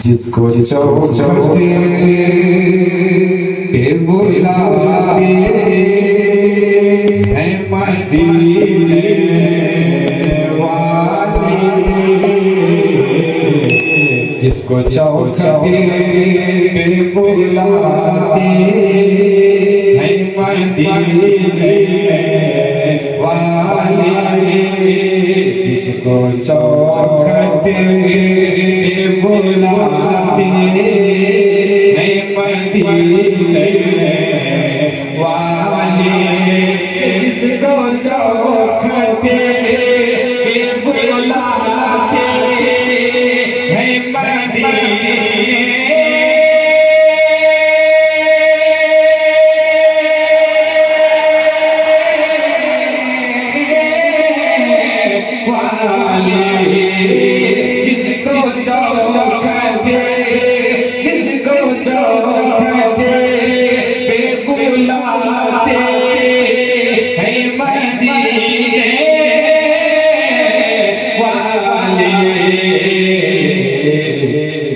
जिसको चौखटे पे बुलाते हैं मदीने वाले, जिसको चौखटे पे बुलाते हैं मदीने वाले, जिसको चौखटे पे बुलाते हैं मदीने वाले, जिसको चौखटे पे बुलाते हैं मदीने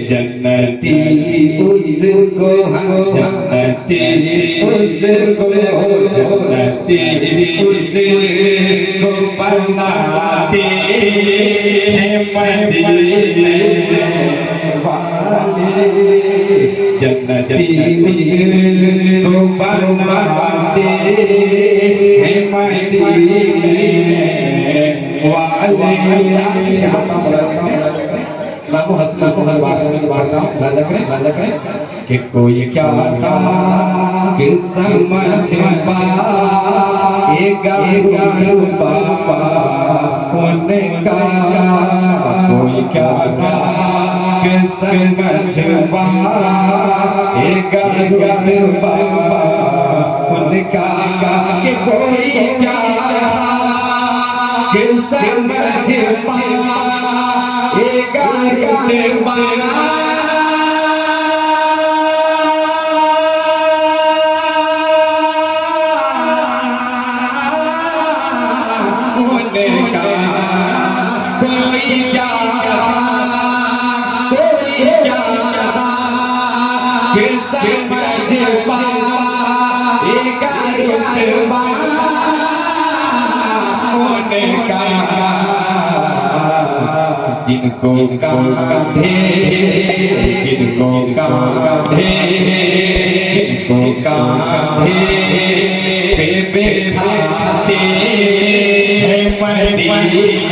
जन्नती उसको जन्नती उसको जन्नती उसको बनाते हैं मदीने वाले, जन्नती उसको बनाते हैं मदीने वाले। लाखों हंसना से हर बार बारता हूँ लाजा करें कि कोई क्या था कि समझ पाएगा बाबा उनका, कोई क्या था कि समझ पाएगा बाबा उनका, कि कोई क्या कि समझ पाएगा जिनको कांधे जिनको कांधे जिनको कांधे पे बैठाते हैं मदीने